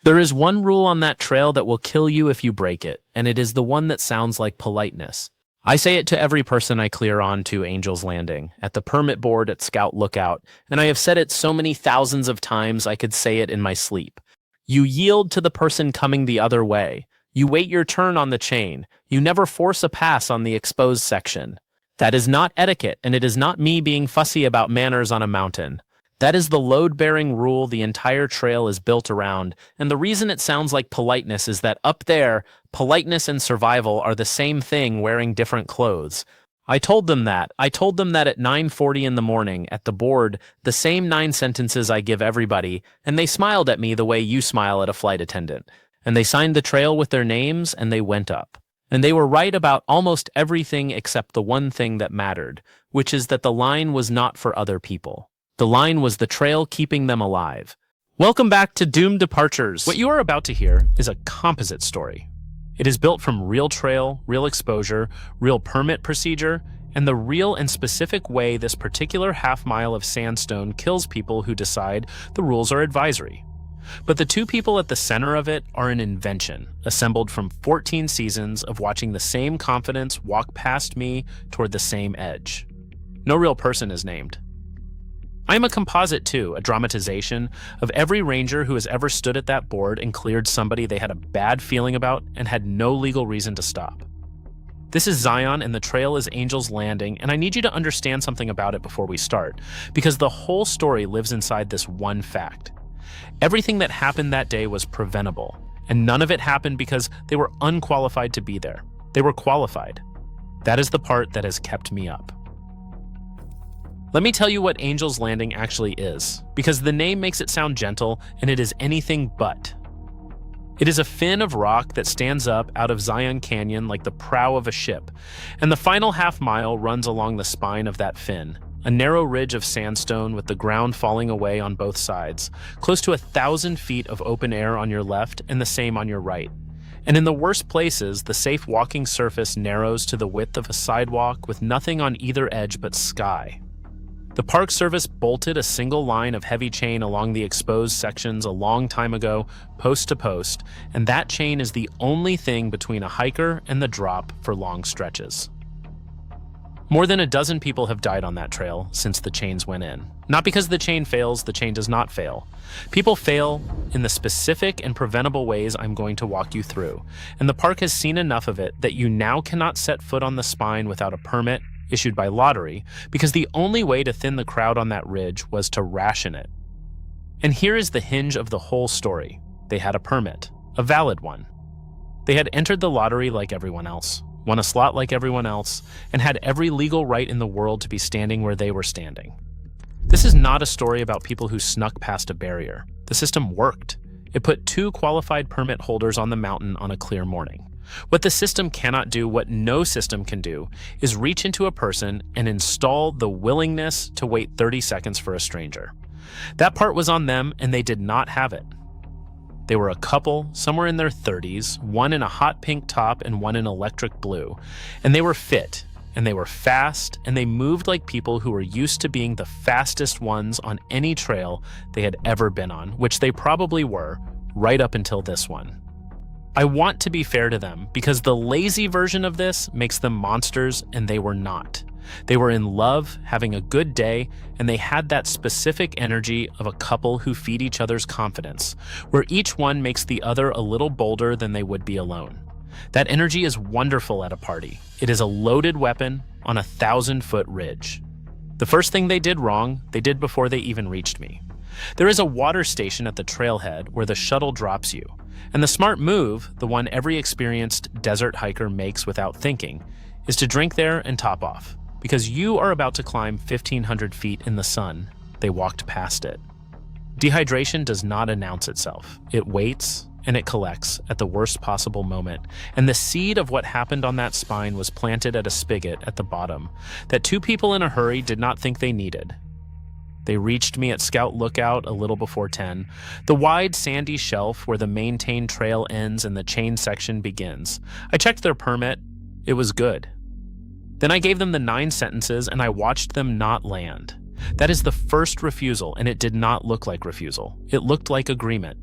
There is one rule on that trail that will kill you if you break it, and it is the one that sounds like politeness. I say it to every person I clear on to Angel's Landing, at the permit board at Scout Lookout, and I have said it so many thousands of times I could say it in my sleep. You yield to the person coming the other way. You wait your turn on the chain. You never force a pass on the exposed section. That is not etiquette, and it is not me being fussy about manners on a mountain. That is the load-bearing rule the entire trail is built around, and the reason it sounds like politeness is that up there, politeness and survival are the same thing wearing different clothes. I told them that. I told them that at 9:40 in the morning, at the board, the same 9 sentences I give everybody, and they smiled at me the way you smile at a flight attendant. And they signed the trail with their names, and they went up. And they were right about almost everything except the one thing that mattered, which is that the line was not for other people. The line was the trail keeping them alive. Welcome back to Doomed Departures. What you are about to hear is a composite story. It is built from real trail, real exposure, real permit procedure, and the real and specific way this particular half-mile of sandstone kills people who decide the rules are advisory. But the two people at the center of it are an invention, assembled from 14 seasons of watching the same confidence walk past me toward the same edge. No real person is named. I am a composite too, a dramatization of every ranger who has ever stood at that board and cleared somebody they had a bad feeling about and had no legal reason to stop. This is Zion and the trail is Angel's Landing, and I need you to understand something about it before we start, because the whole story lives inside this one fact. Everything that happened that day was preventable, and none of it happened because they were unqualified to be there. They were qualified. That is the part that has kept me up. Let me tell you what Angel's Landing actually is, because the name makes it sound gentle, and it is anything but. It is a fin of rock that stands up out of Zion Canyon like the prow of a ship, and the final half-mile runs along the spine of that fin, a narrow ridge of sandstone with the ground falling away on both sides, close to 1,000 feet of open air on your left and the same on your right. And in the worst places, the safe walking surface narrows to the width of a sidewalk with nothing on either edge but sky. The Park Service bolted a single line of heavy chain along the exposed sections a long time ago, post to post, and that chain is the only thing between a hiker and the drop for long stretches. More than a dozen people have died on that trail since the chains went in. Not because the chain fails, the chain does not fail. People fail in the specific and preventable ways I'm going to walk you through, and the park has seen enough of it that you now cannot set foot on the spine without a permit issued by lottery, because the only way to thin the crowd on that ridge was to ration it. And here is the hinge of the whole story. They had a permit, a valid one. They had entered the lottery like everyone else, won a slot like everyone else, and had every legal right in the world to be standing where they were standing. This is not a story about people who snuck past a barrier. The system worked. It put 2 qualified permit holders on the mountain on a clear morning. What the system cannot do, what no system can do, is reach into a person and install the willingness to wait 30 seconds for a stranger. That part was on them, and they did not have it. They were a couple, somewhere in their 30s, one in a hot pink top and one in electric blue, and they were fit, and they were fast, and they moved like people who were used to being the fastest ones on any trail they had ever been on, which they probably were, right up until this one. I want to be fair to them, because the lazy version of this makes them monsters, and they were not. They were in love, having a good day, and they had that specific energy of a couple who feed each other's confidence, where each one makes the other a little bolder than they would be alone. That energy is wonderful at a party. It is a loaded weapon on a 1,000-foot ridge. The first thing they did wrong, they did before they even reached me. There is a water station at the trailhead where the shuttle drops you. And the smart move, the one every experienced desert hiker makes without thinking, is to drink there and top off, because you are about to climb 1,500 feet in the sun. They walked past it. Dehydration does not announce itself. It waits and it collects at the worst possible moment. And the seed of what happened on that spine was planted at a spigot at the bottom that 2 people in a hurry did not think they needed. They reached me at Scout Lookout a little before 10, the wide sandy shelf where the maintained trail ends and the chain section begins. I checked their permit. It was good. Then I gave them the 9 sentences and I watched them not land. That is the first refusal, and it did not look like refusal. It looked like agreement.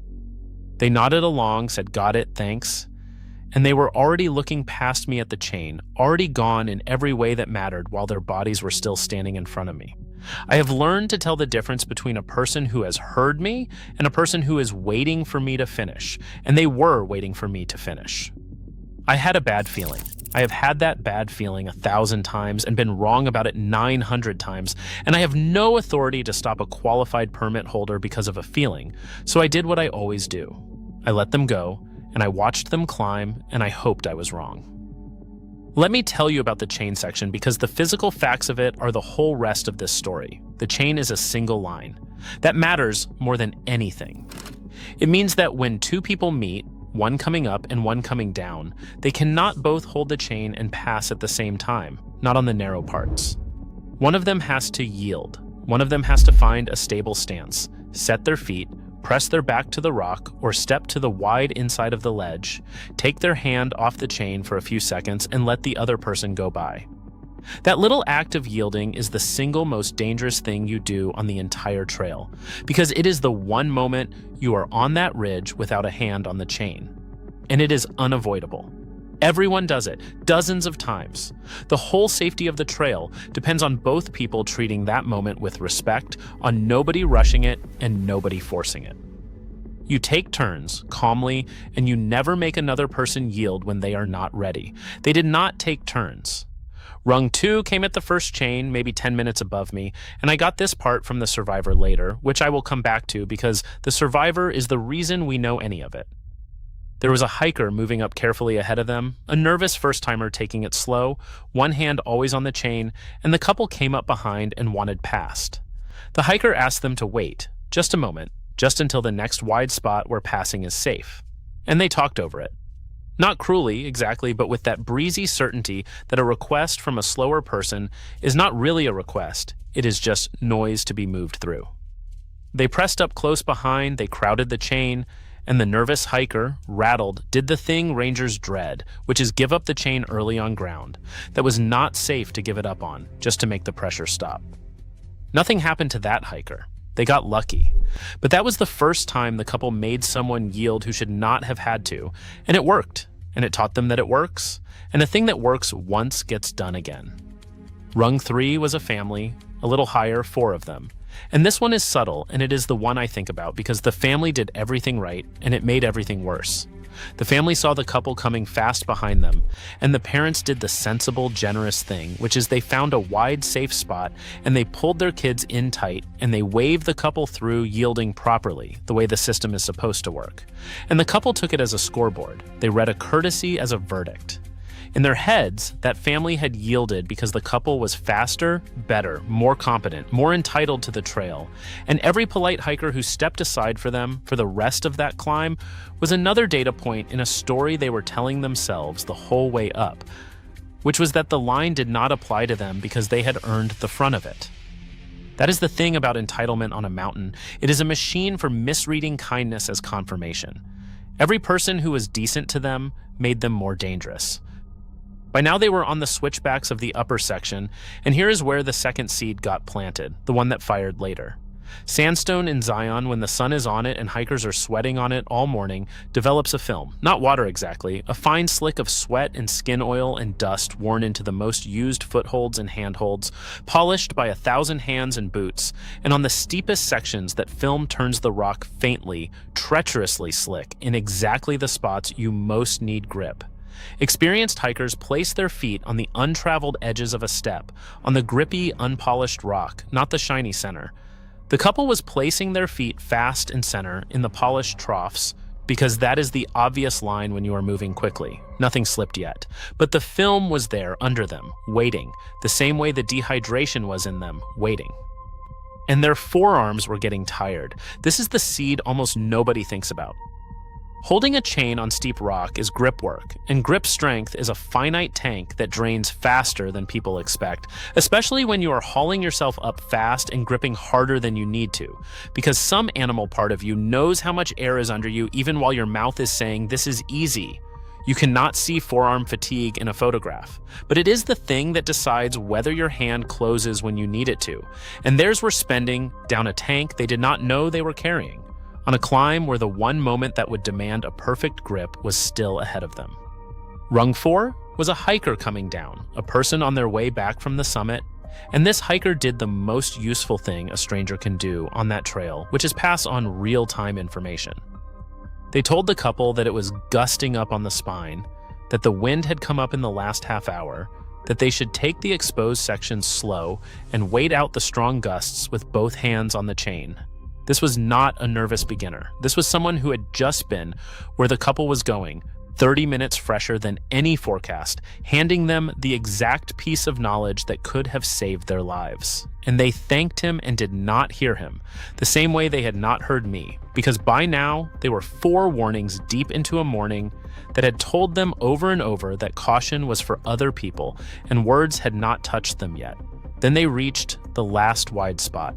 They nodded along, said, "Got it, thanks." And they were already looking past me at the chain, already gone in every way that mattered while their bodies were still standing in front of me. I have learned to tell the difference between a person who has heard me and a person who is waiting for me to finish, and they were waiting for me to finish. I had a bad feeling. I have had that bad feeling 1,000 times and been wrong about it 900 times, and I have no authority to stop a qualified permit holder because of a feeling, so I did what I always do. I let them go, and I watched them climb, and I hoped I was wrong. Let me tell you about the chain section because the physical facts of it are the whole rest of this story. The chain is a single line. That matters more than anything. It means that when two people meet, one coming up and one coming down, they cannot both hold the chain and pass at the same time, not on the narrow parts. One of them has to yield. One of them has to find a stable stance, set their feet, press their back to the rock, or step to the wide inside of the ledge, take their hand off the chain for a few seconds, and let the other person go by. That little act of yielding is the single most dangerous thing you do on the entire trail, because it is the one moment you are on that ridge without a hand on the chain. And it is unavoidable. Everyone does it, dozens of times. The whole safety of the trail depends on both people treating that moment with respect, on nobody rushing it and nobody forcing it. You take turns, calmly, and you never make another person yield when they are not ready. They did not take turns. Rung 2 came at the first chain, maybe 10 minutes above me, and I got this part from the survivor later, which I will come back to because the survivor is the reason we know any of it. There was a hiker moving up carefully ahead of them, a nervous first-timer taking it slow, one hand always on the chain, and the couple came up behind and wanted past. The hiker asked them to wait, just a moment, just until the next wide spot where passing is safe. And they talked over it. Not cruelly, exactly, but with that breezy certainty that a request from a slower person is not really a request, it is just noise to be moved through. They pressed up close behind, they crowded the chain, and the nervous hiker, rattled, did the thing rangers dread, which is give up the chain early on ground that was not safe to give it up on, just to make the pressure stop. Nothing happened to that hiker. They got lucky. But that was the first time the couple made someone yield who should not have had to, and it worked, and it taught them that it works, and a thing that works once gets done again. Rung 3 was a family, a little higher, 4 of them. And this one is subtle, and it is the one I think about because the family did everything right, and it made everything worse. The family saw the couple coming fast behind them, and the parents did the sensible, generous thing, which is they found a wide, safe spot, and they pulled their kids in tight, and they waved the couple through, yielding properly, the way the system is supposed to work. And the couple took it as a scoreboard. They read a courtesy as a verdict. In their heads, that family had yielded because the couple was faster, better, more competent, more entitled to the trail, and every polite hiker who stepped aside for them for the rest of that climb was another data point in a story they were telling themselves the whole way up, which was that the line did not apply to them because they had earned the front of it. That is the thing about entitlement on a mountain. It is a machine for misreading kindness as confirmation. Every person who was decent to them made them more dangerous. By now they were on the switchbacks of the upper section, and here is where the second seed got planted, the one that fired later. Sandstone in Zion, when the sun is on it and hikers are sweating on it all morning, develops a film, not water exactly, a fine slick of sweat and skin oil and dust worn into the most used footholds and handholds, polished by 1,000 hands and boots, and on the steepest sections that film turns the rock faintly, treacherously slick in exactly the spots you most need grip. Experienced hikers place their feet on the untraveled edges of a step, on the grippy, unpolished rock, not the shiny center. The couple was placing their feet fast and center in the polished troughs because that is the obvious line when you are moving quickly. Nothing slipped yet. But the film was there under them, waiting, the same way the dehydration was in them, waiting. And their forearms were getting tired. This is the seed almost nobody thinks about. Holding a chain on steep rock is grip work, and grip strength is a finite tank that drains faster than people expect, especially when you are hauling yourself up fast and gripping harder than you need to, because some animal part of you knows how much air is under you even while your mouth is saying, "This is easy." You cannot see forearm fatigue in a photograph, but it is the thing that decides whether your hand closes when you need it to, and theirs were spending down a tank they did not know they were carrying. on a climb where the one moment that would demand a perfect grip was still ahead of them. Rung 4 was a hiker coming down, a person on their way back from the summit, and this hiker did the most useful thing a stranger can do on that trail, which is pass on real-time information. They told the couple that it was gusting up on the spine, that the wind had come up in the last half hour, that they should take the exposed sections slow and wait out the strong gusts with both hands on the chain. This was not a nervous beginner. This was someone who had just been where the couple was going, 30 minutes fresher than any forecast, handing them the exact piece of knowledge that could have saved their lives. And they thanked him and did not hear him, the same way they had not heard me, because by now they were 4 warnings deep into a morning that had told them over and over that caution was for other people, and words had not touched them yet. Then they reached the last wide spot.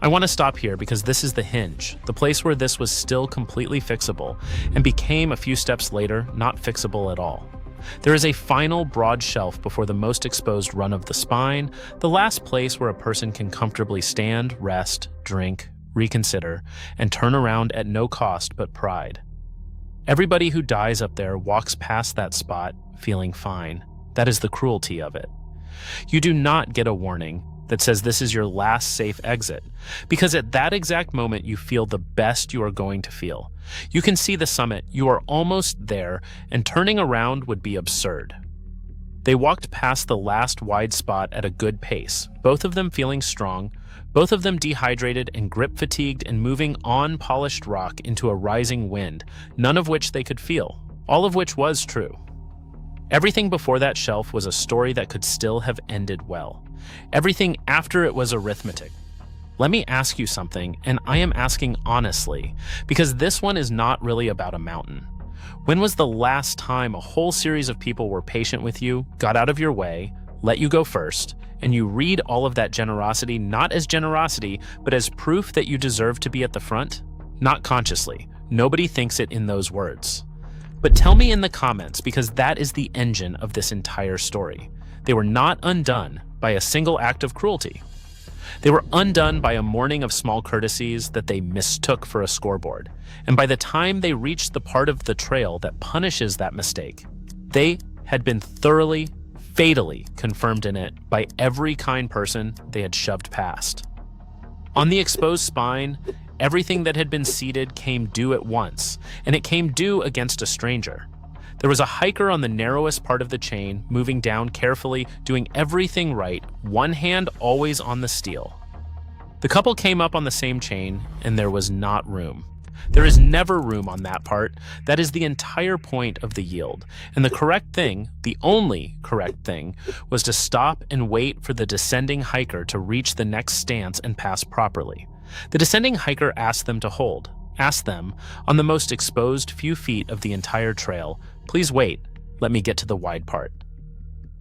I want to stop here because this is the hinge, the place where this was still completely fixable and became a few steps later not fixable at all. There is a final broad shelf before the most exposed run of the spine, the last place where a person can comfortably stand, rest, drink, reconsider, and turn around at no cost but pride. Everybody who dies up there walks past that spot feeling fine. That is the cruelty of it. You do not get a warning that says this is your last safe exit, because at that exact moment you feel the best you are going to feel. You can see the summit, you are almost there, and turning around would be absurd. They walked past the last wide spot at a good pace, both of them feeling strong, both of them dehydrated and grip fatigued and moving on polished rock into a rising wind, none of which they could feel, all of which was true. Everything before that shelf was a story that could still have ended well. Everything after it was arithmetic. Let me ask you something, and I am asking honestly, because this one is not really about a mountain. When was the last time a whole series of people were patient with you, got out of your way, let you go first, and you read all of that generosity not as generosity, but as proof that you deserve to be at the front? Not consciously. Nobody thinks it in those words. But tell me in the comments, because that is the engine of this entire story. They were not undone by a single act of cruelty. They were undone by a morning of small courtesies that they mistook for a scoreboard. And by the time they reached the part of the trail that punishes that mistake, they had been thoroughly, fatally confirmed in it by every kind person they had shoved past. On the exposed spine, everything that had been seeded came due at once, and it came due against a stranger. There was a hiker on the narrowest part of the chain, moving down carefully, doing everything right, one hand always on the steel. The couple came up on the same chain, and there was not room. There is never room on that part. That is the entire point of the yield. And the correct thing, the only correct thing, was to stop and wait for the descending hiker to reach the next stance and pass properly. The descending hiker asked them to hold. Asked them, on the most exposed few feet of the entire trail, please wait, let me get to the wide part.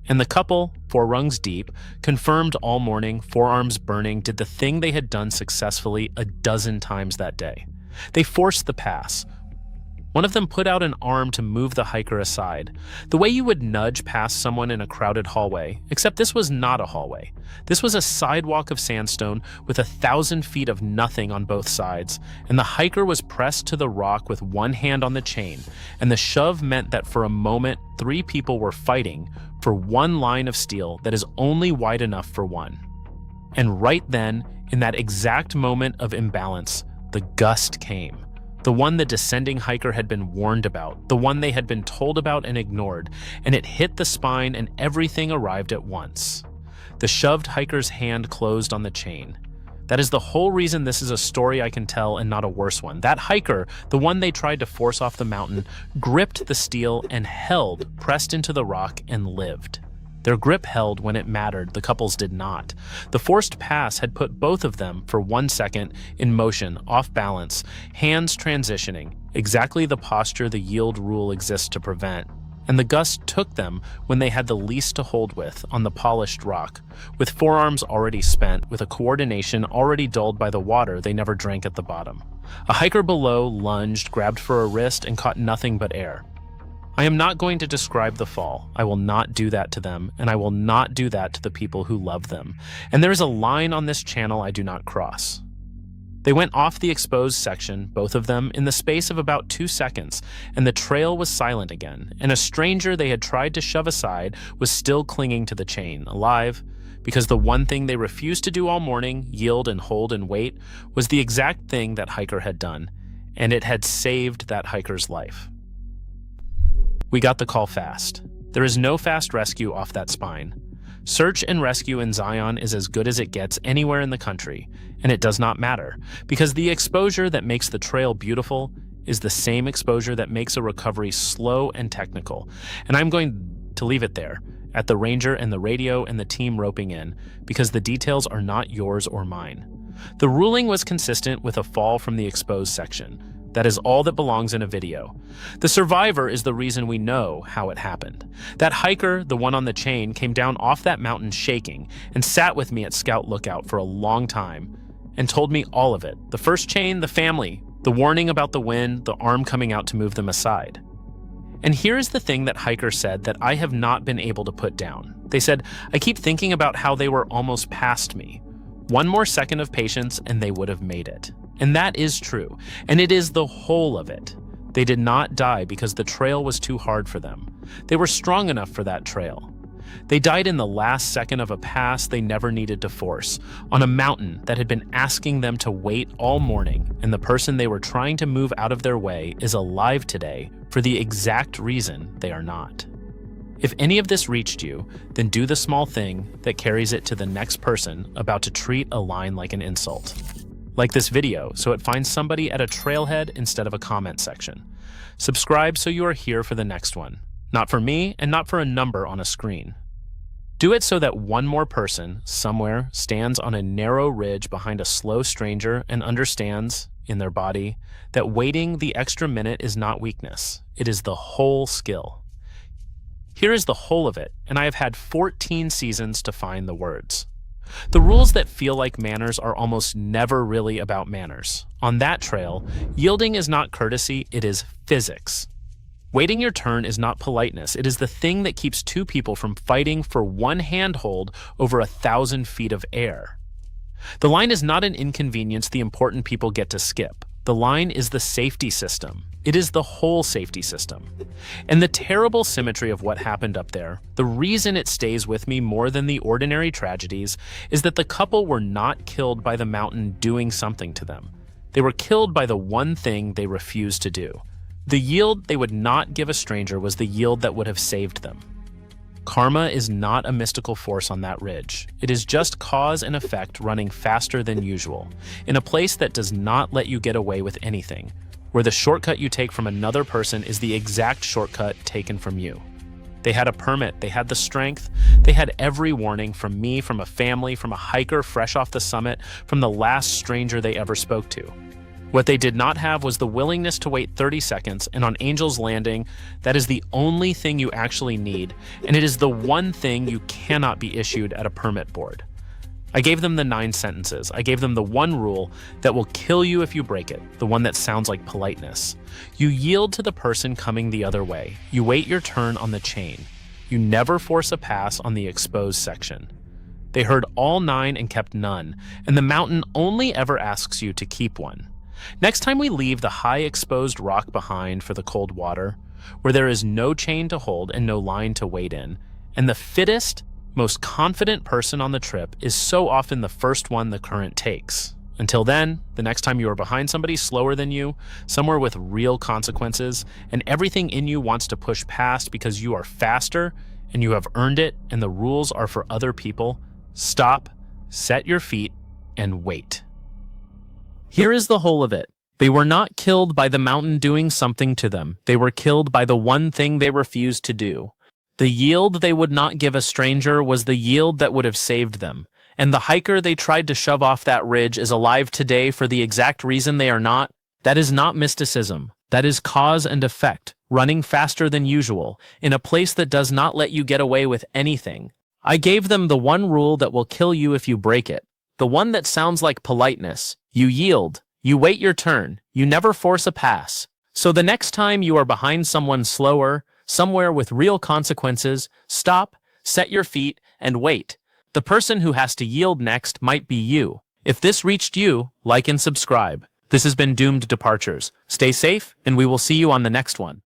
And the couple, 4 rungs deep, confirmed all morning, forearms burning, did the thing they had done successfully a dozen times that day. They forced the pass. One of them put out an arm to move the hiker aside, the way you would nudge past someone in a crowded hallway, except this was not a hallway. This was a sidewalk of sandstone with 1,000 feet of nothing on both sides, and the hiker was pressed to the rock with one hand on the chain, and the shove meant that for a moment 3 people were fighting for one line of steel that is only wide enough for one. And right then, in that exact moment of imbalance, the gust came. The one the descending hiker had been warned about, the one they had been told about and ignored, and it hit the spine and everything arrived at once. The shoved hiker's hand closed on the chain. That is the whole reason this is a story I can tell and not a worse one. That hiker, the one they tried to force off the mountain, gripped the steel and held, pressed into the rock, and lived. Their grip held when it mattered, the couple's did not. The forced pass had put both of them, for 1 second, in motion, off balance, hands transitioning, exactly the posture the yield rule exists to prevent. And the gust took them when they had the least to hold with, on the polished rock, with forearms already spent, with a coordination already dulled by the water they never drank at the bottom. A hiker below lunged, grabbed for a wrist, and caught nothing but air. I am not going to describe the fall. I will not do that to them, and I will not do that to the people who love them. And there is a line on this channel I do not cross. They went off the exposed section, both of them, in the space of about 2 seconds, and the trail was silent again, and a stranger they had tried to shove aside was still clinging to the chain, alive, because the one thing they refused to do all morning, yield and hold and wait, was the exact thing that hiker had done, and it had saved that hiker's life. We got the call fast. There is no fast rescue off that spine. Search and rescue in Zion is as good as it gets anywhere in the country, and it does not matter, because the exposure that makes the trail beautiful is the same exposure that makes a recovery slow and technical. And I'm going to leave it there, at the ranger and the radio and the team roping in, because the details are not yours or mine. The ruling was consistent with a fall from the exposed section. That is all that belongs in a video. The survivor is the reason we know how it happened. That hiker, the one on the chain, came down off that mountain shaking and sat with me at Scout Lookout for a long time and told me all of it. The first chain, the family, the warning about the wind, the arm coming out to move them aside. And here is the thing that hiker said that I have not been able to put down. They said, I keep thinking about how they were almost past me. One more second of patience and they would have made it. And that is true, and it is the whole of it. They did not die because the trail was too hard for them. They were strong enough for that trail. They died in the last second of a pass they never needed to force, on a mountain that had been asking them to wait all morning, and the person they were trying to move out of their way is alive today for the exact reason they are not. If any of this reached you, then do the small thing that carries it to the next person about to treat a line like an insult. Like this video so it finds somebody at a trailhead instead of a comment section. Subscribe so you are here for the next one. Not for me and not for a number on a screen. Do it so that one more person, somewhere, stands on a narrow ridge behind a slow stranger and understands, in their body, that waiting the extra minute is not weakness. It is the whole skill. Here is the whole of it, and I have had 14 seasons to find the words. The rules that feel like manners are almost never really about manners. On that trail, yielding is not courtesy, it is physics. Waiting your turn is not politeness, it is the thing that keeps two people from fighting for one handhold over 1,000 feet of air. The line is not an inconvenience the important people get to skip. The line is the safety system. It is the whole safety system. And the terrible symmetry of what happened up there, the reason it stays with me more than the ordinary tragedies, is that the couple were not killed by the mountain doing something to them. They were killed by the one thing they refused to do. The yield they would not give a stranger was the yield that would have saved them. Karma is not a mystical force on that ridge. It is just cause and effect running faster than usual, in a place that does not let you get away with anything, where the shortcut you take from another person is the exact shortcut taken from you. They had a permit, they had the strength, they had every warning from me, from a family, from a hiker fresh off the summit, from the last stranger they ever spoke to. What they did not have was the willingness to wait 30 seconds, and on Angel's Landing, that is the only thing you actually need, and it is the one thing you cannot be issued at a permit board. I gave them the 9 sentences. I gave them the one rule that will kill you if you break it, the one that sounds like politeness. You yield to the person coming the other way. You wait your turn on the chain. You never force a pass on the exposed section. They heard all 9 and kept none, and the mountain only ever asks you to keep one. Next time we leave the high exposed rock behind for the cold water, where there is no chain to hold and no line to wait in, and the fittest, most confident person on the trip is so often the first one the current takes. Until then, the next time you are behind somebody slower than you, somewhere with real consequences, and everything in you wants to push past because you are faster and you have earned it and the rules are for other people, stop, set your feet, and wait. Here is the whole of it. They were not killed by the mountain doing something to them. They were killed by the one thing they refused to do. The yield they would not give a stranger was the yield that would have saved them. And the hiker they tried to shove off that ridge is alive today for the exact reason they are not. That is not mysticism. That is cause and effect, running faster than usual, in a place that does not let you get away with anything. I gave them the one rule that will kill you if you break it. The one that sounds like politeness. You yield. You wait your turn. You never force a pass. So the next time you are behind someone slower, somewhere with real consequences, stop, set your feet, and wait. The person who has to yield next might be you. If this reached you, like and subscribe. This has been Doomed Departures. Stay safe, and we will see you on the next one.